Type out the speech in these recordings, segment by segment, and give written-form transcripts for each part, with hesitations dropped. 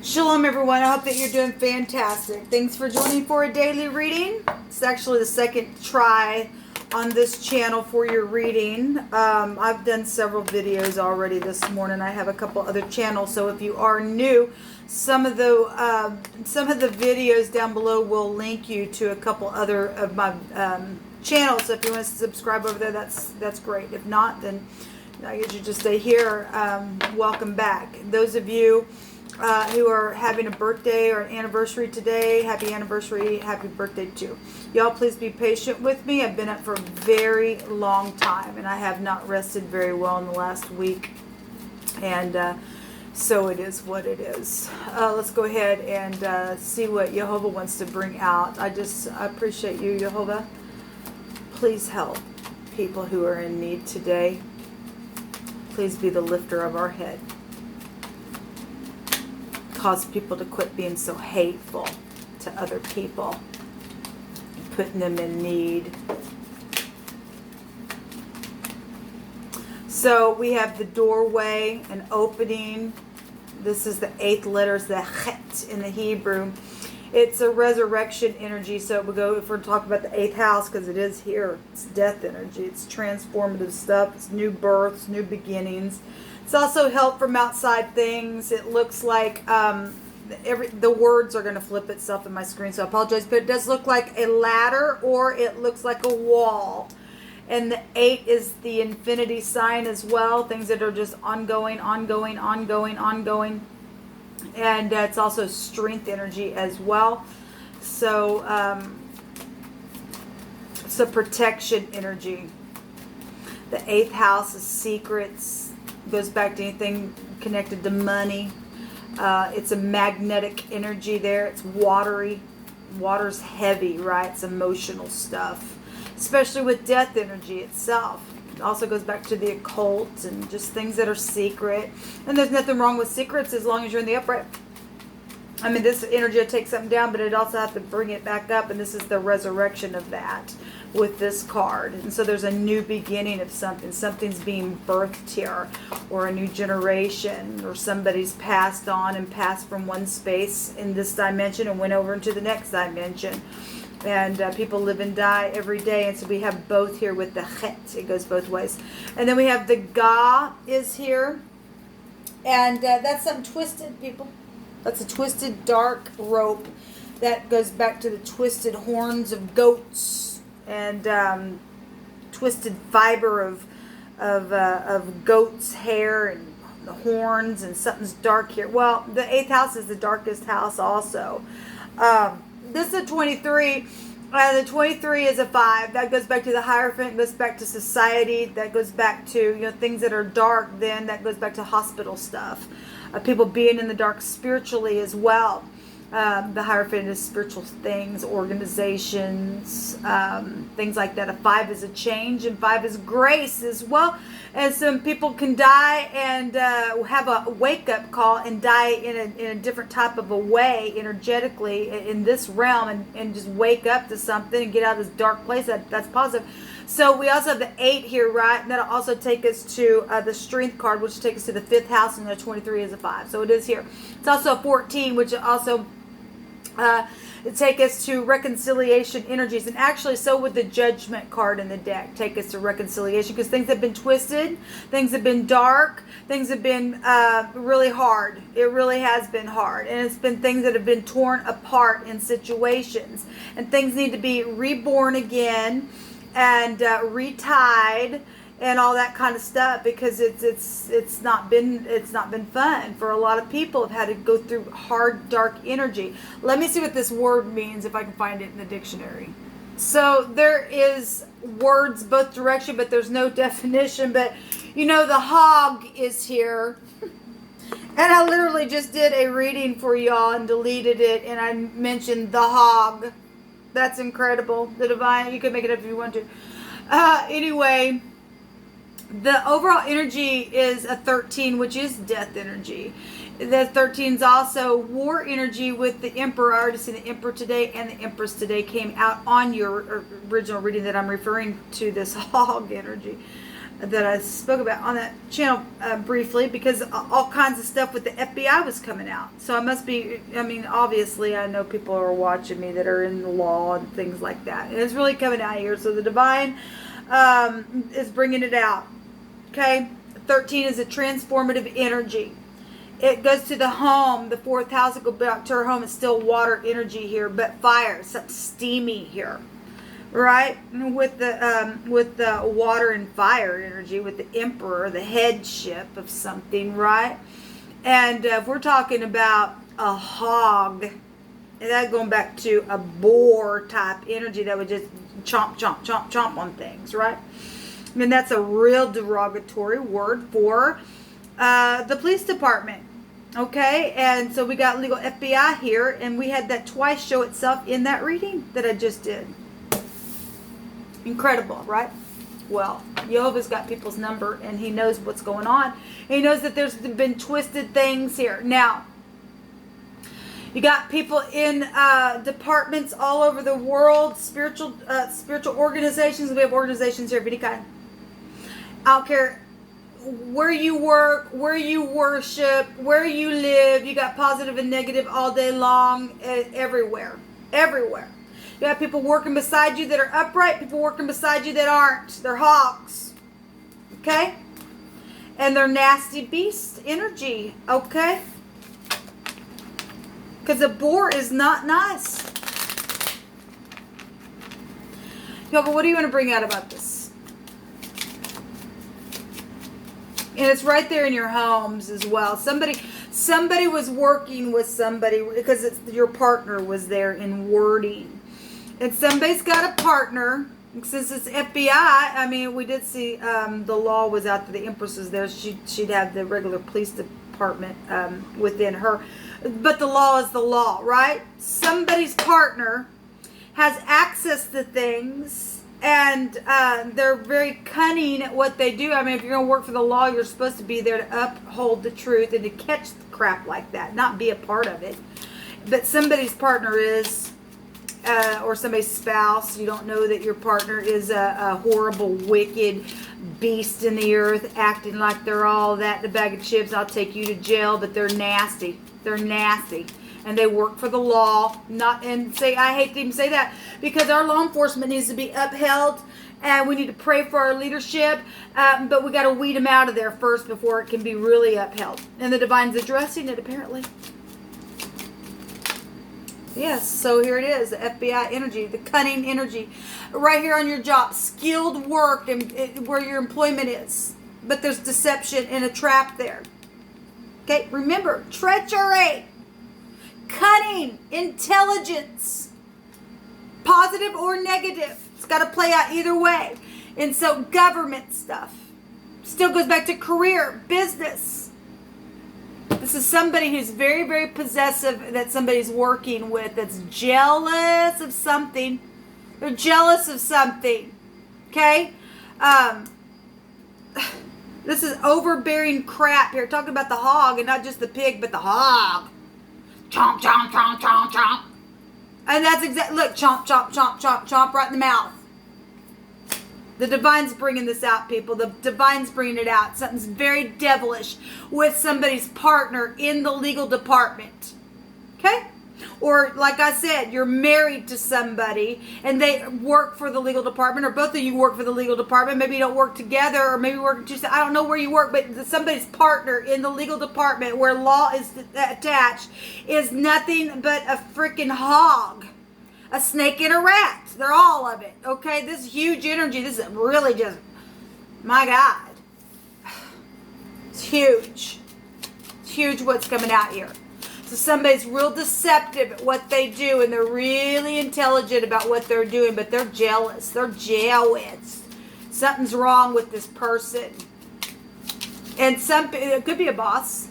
Shalom, everyone. I hope that you're doing fantastic. Thanks for joining for a daily reading. It's actually the second try on this channel for your reading. I've done several videos already this morning. I have a couple other channels, so if you are new, some of the videos down below will link you to a couple other of my channels. So if you want to subscribe over there, that's great. If not, then I guess you just stay here. Welcome back. Those of you who are having a birthday or an anniversary today, happy anniversary, happy birthday too. Y'all please be patient with me. I've been up for a very long time and I have not rested very well in the last week, and so it is what it is. Let's go ahead and see what Jehovah wants to bring out. I appreciate you, Jehovah. Please help people who are in need today. Please be the lifter of our head. Cause people to quit being so hateful to other people, putting them in need. So we have the doorway, an opening. This is the 8th letters, the chet in the Hebrew. It's a resurrection energy. So we'll go, if we're talking about the 8th house, because it is here, it's death energy. It's transformative stuff. It's new births, new beginnings. It's also help from outside things. It looks like the words are going to flip itself in my screen, so I apologize. But it does look like a ladder, or it looks like a wall. And the 8 is the infinity sign as well. Things that are just ongoing, ongoing, ongoing, ongoing. And it's also strength energy as well. So it's a protection energy. The 8th house is secrets. Goes back to anything connected to money. It's a magnetic energy there. It's watery. Water's heavy, right? It's emotional stuff, especially with death energy itself. It also goes back to the occult and just things that are secret. And there's nothing wrong with secrets as long as you're in the upright. I mean, this energy will take something down, but it also has to bring it back up. And this is the resurrection of that with this card. And so there's a new beginning of something. Something's being birthed here, or a new generation, or somebody's passed on and passed from one space in this dimension and went over into the next dimension. And people live and die every day. And so we have both here with the chet. It goes both ways. And then we have the ga is here. And that's something twisted, people. That's a twisted dark rope that goes back to the twisted horns of goats and twisted fiber of goat's hair and the horns, and something's dark here. Well, the 8th house is the darkest house also. This is a 23. The 23 is a 5. That goes back to the Hierophant. Goes back to society. That goes back to things that are dark. Then that goes back to hospital stuff. People being in the dark spiritually as well. The Hierophant is spiritual things, organizations, things like that. A 5 is a change, and 5 is grace as well. And some people can die and have a wake-up call and die in a different type of a way, energetically, in this realm, and just wake up to something and get out of this dark place. That's positive. So we also have the 8 here, right? And that'll also take us to the strength card, which will take us to the 5th house, and the 23 is a 5. So it is here. It's also a 14, which also take us to reconciliation energies. And actually, so would the judgment card in the deck take us to reconciliation, because things have been twisted, things have been dark, things have been really hard. It really has been hard. And it's been things that have been torn apart in situations. And things need to be reborn again and retied and all that kind of stuff, because it's not been fun for a lot of people. Have had to go through hard, dark energy. Let me see what this word means, if I can find it in the dictionary. So there is words both direction, but there's no definition. But the hog is here. And I literally just did a reading for y'all and deleted it, and I mentioned the hog. That's incredible. The divine, you can make it up if you want to. Anyway, the overall energy is a 13, which is death energy. The 13 is also war energy with the Emperor. I already see the Emperor today, and the Empress today came out on your original reading that I'm referring to, this hog energy. that I spoke about on that channel briefly, because all kinds of stuff with the FBI was coming out. So I must be, I mean, obviously I know people are watching me that are in the law and things like that. And it's really coming out here. So the divine is bringing it out. Okay? 13 is a transformative energy. It goes to the home, the 4th house. It goes back to her home. It's still water energy here, but fire, something steamy here. Right, with the water and fire energy, with the emperor, the headship of something, right? And if we're talking about a hog, and that's going back to a boar type energy that would just chomp, chomp, chomp, chomp on things, right? I mean, that's a real derogatory word for the police department. Okay, and so we got legal FBI here, and we had that twice show itself in that reading that I just did. Incredible, right? Well, Jehovah's got people's number, and he knows what's going on. He knows that there's been twisted things here. Now, you got people in departments all over the world, spiritual organizations. We have organizations here of any kind. I don't care where you work, where you worship, where you live. You got positive and negative all day long, everywhere. Everywhere. You have people working beside you that are upright, people working beside you that aren't. They're hogs. Okay? And they're nasty beast energy. Okay? Because a boar is not nice. Yeah, but what do you want to bring out about this? And it's right there in your homes as well. Somebody was working with somebody because your partner was there in wording. And somebody's got a partner. Since it's FBI, I mean, we did see the law was out that the Empress was there. She'd have the regular police department within her. But the law is the law, right? Somebody's partner has access to things, and they're very cunning at what they do. I mean, if you're going to work for the law, you're supposed to be there to uphold the truth and to catch the crap like that, not be a part of it. But somebody's partner is... or somebody's spouse. You don't know that your partner is a horrible, wicked beast in the earth, acting like they're all that in a bag of chips. I'll take you to jail, but they're nasty. They're nasty. And they work for the law. I hate to even say that, because our law enforcement needs to be upheld, and we need to pray for our leadership, but we got to weed them out of there first before it can be really upheld. And the divine's addressing it, apparently. Yes, so here it is, the FBI energy, the cunning energy. Right here on your job, skilled work and where your employment is. But there's deception and a trap there. Okay, remember, treachery, cunning, intelligence, positive or negative. It's got to play out either way. And so government stuff still goes back to career, business. This is somebody who's very, very possessive that somebody's working with, that's jealous of something. They're jealous of something. Okay? This is overbearing crap here. Talking about the hog and not just the pig, but the hog. Chomp, chomp, chomp, chomp, chomp. And that's exactly, look, chomp, chomp, chomp, chomp, chomp right in the mouth. The divine's bringing this out, people. The divine's bringing it out. Something's very devilish with somebody's partner in the legal department. Okay? Or, like I said, you're married to somebody and they work for the legal department, or both of you work for the legal department. Maybe you don't work together, or maybe work two. I don't know where you work, but somebody's partner in the legal department where law is attached is nothing but a freaking hog. A snake and a rat. They're all of it. Okay? This is huge energy. This is really just, my God. It's huge. It's huge what's coming out here. So somebody's real deceptive at what they do, and they're really intelligent about what they're doing, but they're jealous. They're jealous. Something's wrong with this person. And it could be a boss.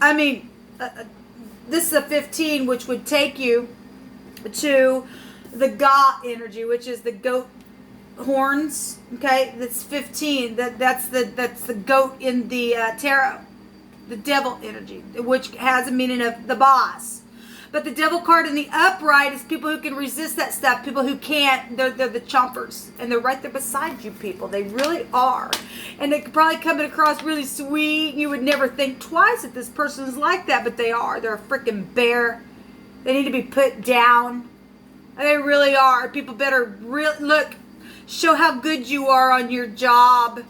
I mean, this is a 15, which would take you to the Ga energy, which is the goat horns. Okay, that's 15. That's the goat in the tarot, the devil energy, which has a meaning of the boss. But the devil card in the upright is people who can resist that stuff. People who can't, they're the chompers. And they're right there beside you, people. They really are. And they could probably coming across really sweet. You would never think twice that this person is like that, but they are. They're a freaking bear. They need to be put down. And they really are. People better look, show how good you are on your job.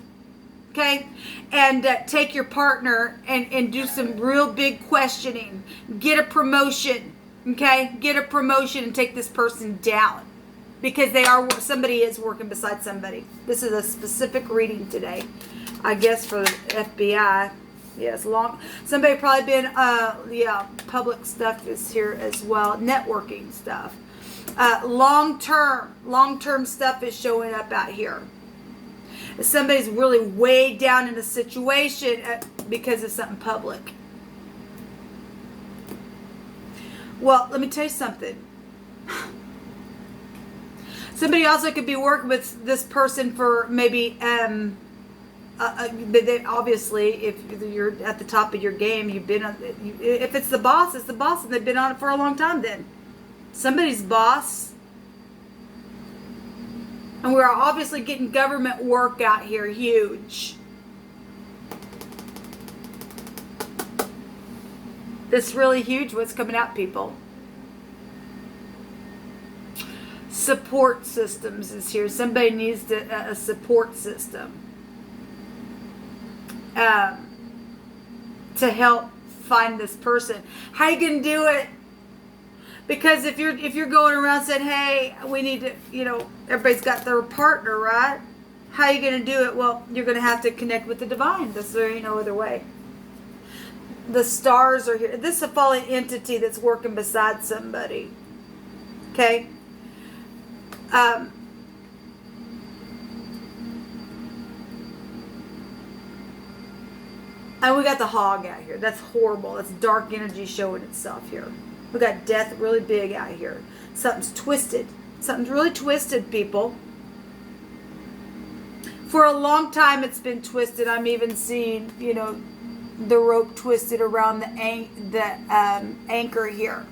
Okay? And take your partner and do some real big questioning. Get a promotion. Okay? Get a promotion and take this person down. Because somebody is working beside somebody. This is a specific reading today. I guess for the FBI. Yes, somebody probably been, public stuff is here as well. Networking stuff. Long-term stuff is showing up out here. Somebody's really way down in a situation because of something public. Well, let me tell you something. Somebody also could be working with this person for maybe, obviously, if you're at the top of your game, you've been on, if it's the boss, it's the boss, and they've been on it for a long time then. Somebody's boss. And we're obviously getting government work out here, huge. This really huge, what's coming out, people. Support systems is here. Somebody needs a support system to help find this person. How are you going to do it? Because if you're going around saying, hey, we need to, everybody's got their partner, right? How are you going to do it? Well, you're going to have to connect with the divine. There ain't no other way. The stars are here. This is a fallen entity that's working beside somebody. Okay? And we got the hog out here. That's horrible. That's dark energy showing itself here. We got death really big out here. Something's twisted. Something's really twisted, people. For a long time it's been twisted. I'm even seeing, the rope twisted around the anchor here.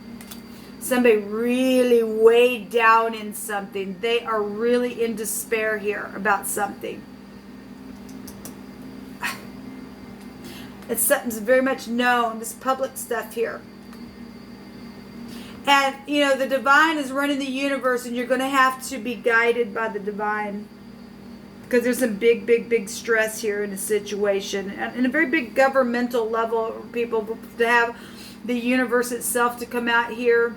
Somebody really weighed down in something. They are really in despair here about something. It's something's very much known. This public stuff here. And, the divine is running the universe, and you're going to have to be guided by the divine. Because there's some big, big, big stress here in the situation. And a very big governmental level, people, to have the universe itself to come out here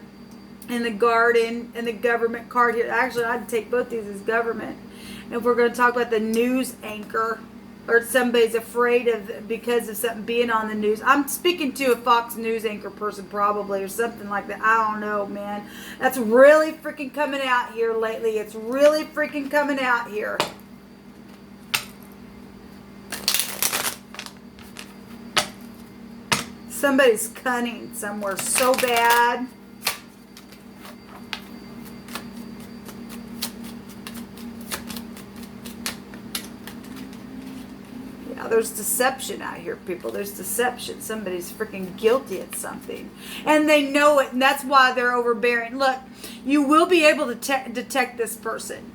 in the garden and the government card here. Actually, I'd take both these as government. And if we're going to talk about the news anchor, or somebody's afraid of because of something being on the news. I'm speaking to a Fox News anchor person probably, or something like that. I don't know, man. That's really freaking coming out here lately. It's really freaking coming out here. Somebody's cunning somewhere so bad. There's deception out here, people. There's deception. Somebody's freaking guilty at something. And they know it, and that's why they're overbearing. Look, you will be able to detect this person.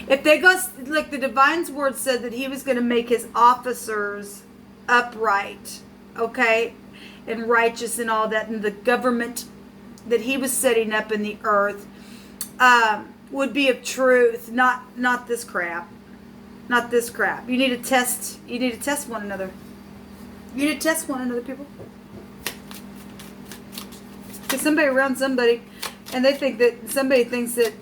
If they go, like the divine's word said that he was going to make his officers upright, okay, and righteous and all that, and the government that he was setting up in the earth would be of truth, not this crap. Not this crap. You need to test. You need to test one another. You need to test one another, people. Because somebody around somebody, and they think that somebody thinks that,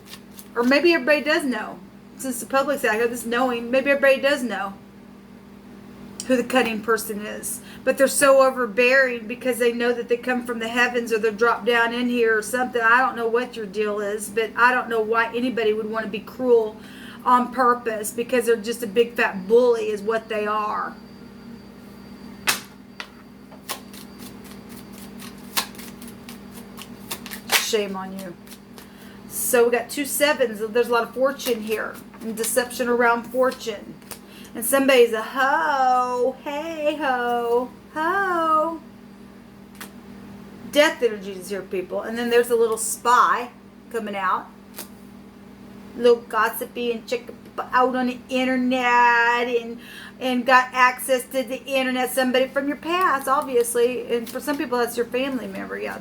or maybe everybody does know. Since the public's out here, this knowing, maybe everybody does know who the cunning person is. But they're so overbearing because they know that they come from the heavens, or they're dropped down in here or something. I don't know what your deal is, but I don't know why anybody would want to be cruel on purpose, because they're just a big fat bully is what they are. Shame on you. So we got 2 sevens. There's a lot of fortune here and deception around fortune. And somebody's a hoe. Hey ho. Ho. Death energies here, people. And then there's a little spy coming out. Little gossipy and check out on the internet and got access to the internet. Somebody from your past, obviously. And for some people, that's your family member. Yeah,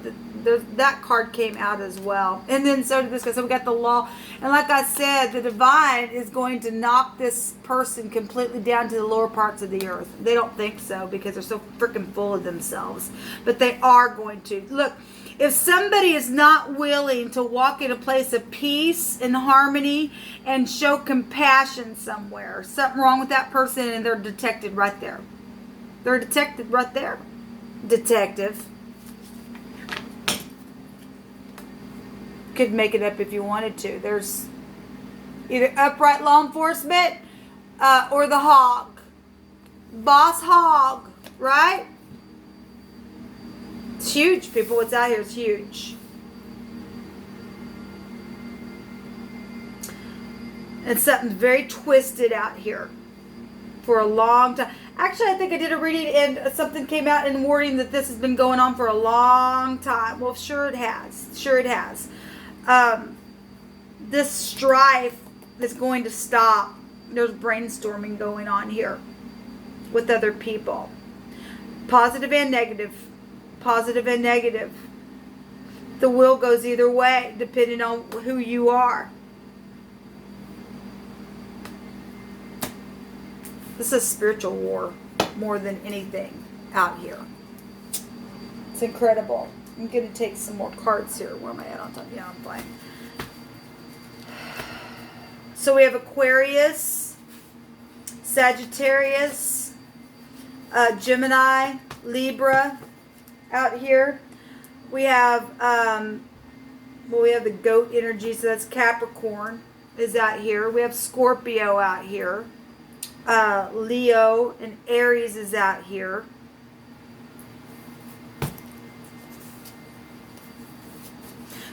that card came out as well. And then so did this guy. So we got the law. And like I said, the divine is going to knock this person completely down to the lower parts of the earth. They don't think so because they're so freaking full of themselves. But they are going to. Look, if somebody is not willing to walk in a place of peace and harmony and show compassion somewhere, something wrong with that person, and they're detected right there. They're detected right there. Detective. Could make it up if you wanted to. There's either upright law enforcement or the hog. Boss hog, right? It's huge, people. What's out here is huge. And something's very twisted out here for a long time. Actually, I think I did a reading and something came out in warning that this has been going on for a long time. Well, sure it has. Sure it has. This strife is going to stop. There's brainstorming going on here with other people. Positive and negative. Positive and negative. The will goes either way, depending on who you are. This is a spiritual war more than anything out here. It's incredible. I'm going to take some more cards here. Where am I at on top? Yeah, I'm fine. So we have Aquarius, Sagittarius, Gemini, Libra out here. We have, we have the goat energy, so that's Capricorn is out here. We have Scorpio out here. Leo and Aries is out here.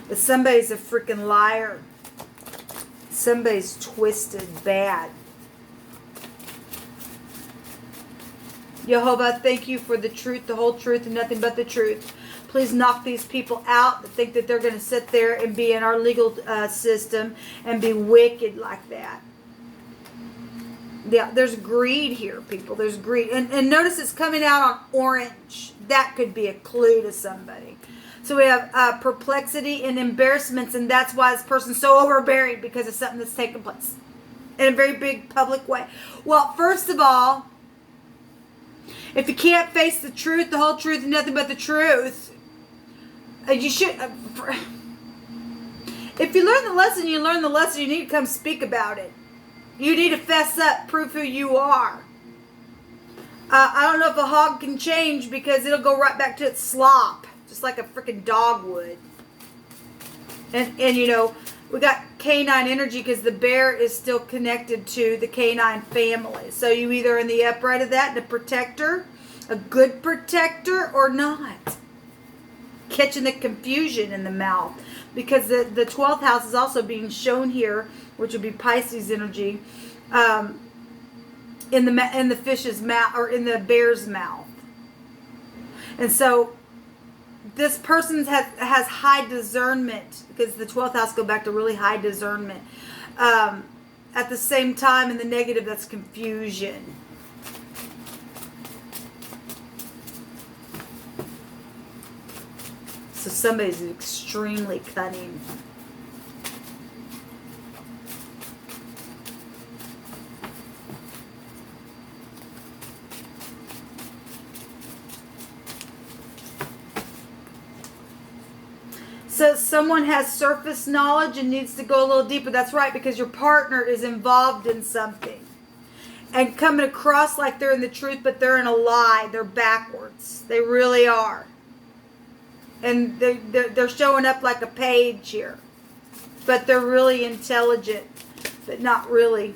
But somebody's a freaking liar. Somebody's twisted bad. Jehovah, thank you for the truth, the whole truth, and nothing but the truth. Please knock these people out that think that they're going to sit there and be in our legal system and be wicked like that. Yeah, there's greed here, people. There's greed. And notice it's coming out on orange. That could be a clue to somebody. So we have perplexity and embarrassments, and that's why this person's so overbearing, because of something that's taken place in a very big public way. Well, first of all, if you can't face the truth, the whole truth, and nothing but the truth, you should. If you learn the lesson, you learn the lesson. You need to come speak about it. You need to fess up, prove who you are. I don't know if a hog can change, because it'll go right back to its slop, just like a freaking dog would. And you know, we got canine energy because the bear is still connected to the canine family. So you either in the upright of that, the protector, a good protector, or not. Catching the confusion in the mouth. Because the 12th house is also being shown here, which would be Pisces energy, in the fish's mouth, or in the bear's mouth. And so this person has high discernment, because the 12th house go back to really high discernment. At the same time, in the negative, that's confusion. So somebody's extremely cunning. So someone has surface knowledge and needs to go a little deeper. That's right, because your partner is involved in something. And coming across like they're in the truth, but they're in a lie. They're backwards. They really are. And they're showing up like a page here. But they're really intelligent, but not really.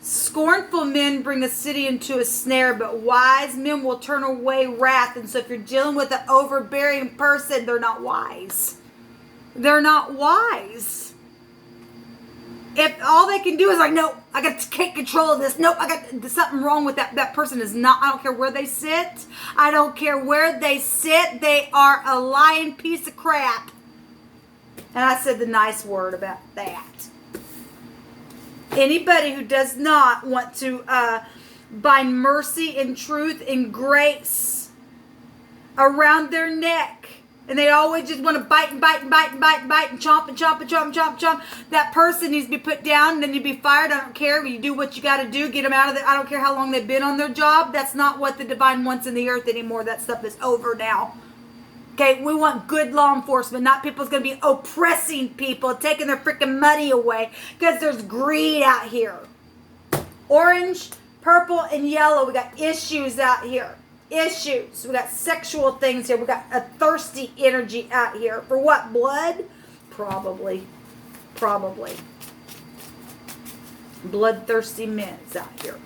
Scornful men bring a city into a snare, but wise men will turn away wrath. And so if you're dealing with an overbearing person, they're not wise. They're not wise. If all they can do is like, no, I got to take control of this. Nope, I got something wrong with that. That person is not, I don't care where they sit. I don't care where they sit. They are a lying piece of crap. And I said the nice word about that. Anybody who does not want to bind mercy and truth and grace around their neck, and they always just want to bite and bite and bite and bite and bite and chomp and chomp and chomp and chomp and chomp, that person needs to be put down and then you'd be fired. I don't care. You do what you got to do. Get them out of there. I don't care how long they've been on their job. That's not what the divine wants in the earth anymore. That stuff is over now. Okay, we want good law enforcement, not people's going to be oppressing people, taking their freaking money away because there's greed out here. Orange, purple, and yellow, we got issues out here. Issues. We got sexual things here. We got a thirsty energy out here. For what? Blood? Probably. Probably. Bloodthirsty men is out here.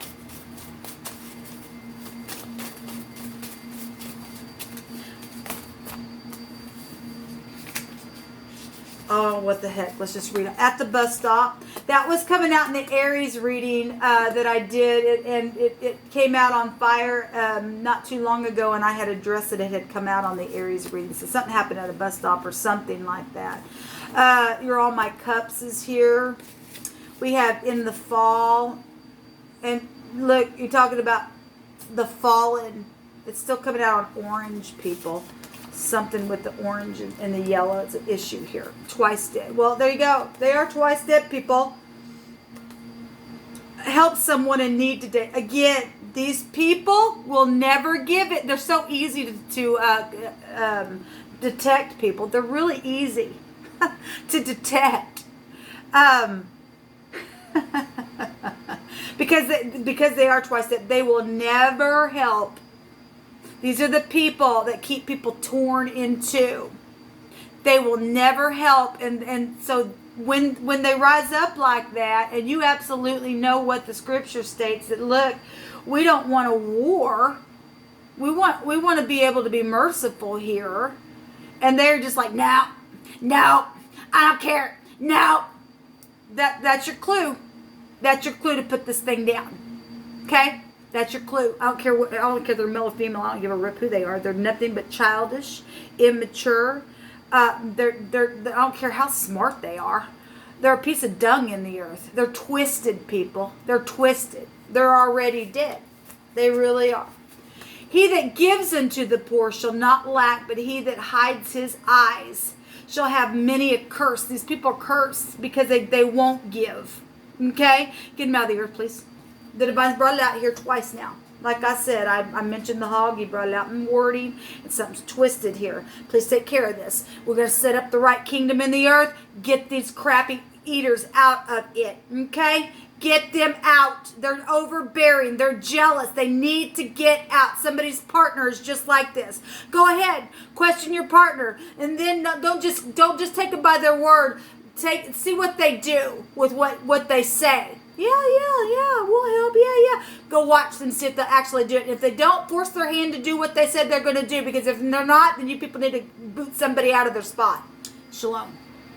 Oh, what the heck. Let's just read it. At the bus stop. That was coming out in the Aries reading that I did. It came out on fire not too long ago, and I had addressed it. It had come out on the Aries reading. So something happened at a bus stop or something like that. You're All My Cups is here. We have In the Fall. And look, you're talking about the fallen. It's still coming out on orange, people. Something with the orange and the yellow. It's an issue here. Twice dead. Well, there you go. They are twice dead, people. Help someone in need today. Again, these people will never give it. They're so easy to detect, people. They're really easy to detect. Because they are twice dead. They will never help. These are the people that keep people torn in two. They will never help. And so when they rise up like that, and you absolutely know what the scripture states, that look, we don't want a war. We want to be able to be merciful here. And they're just like, no, I don't care. No. That's your clue. That's your clue to put this thing down. Okay? That's your clue. I don't care they're male or female. I don't give a rip who they are. They're nothing but childish, immature. I don't care how smart they are. They're a piece of dung in the earth. They're twisted, people. They're twisted. They're already dead. They really are. He that gives unto the poor shall not lack, but he that hides his eyes shall have many a curse. These people are cursed because they won't give. Okay? Get them out of the earth, please. The divine's brought it out here twice now. Like I said, I mentioned the hog. He brought it out in wording. And something's twisted here. Please take care of this. We're going to set up the right kingdom in the earth. Get these crappy eaters out of it. Okay? Get them out. They're overbearing. They're jealous. They need to get out. Somebody's partner is just like this. Go ahead. Question your partner. And then don't just take them by their word. See what they do with what they say. Yeah, we'll help. Yeah. Go watch them, see if they'll actually do it. If they don't, force their hand to do what they said they're going to do. Because if they're not, then you people need to boot somebody out of their spot. Shalom.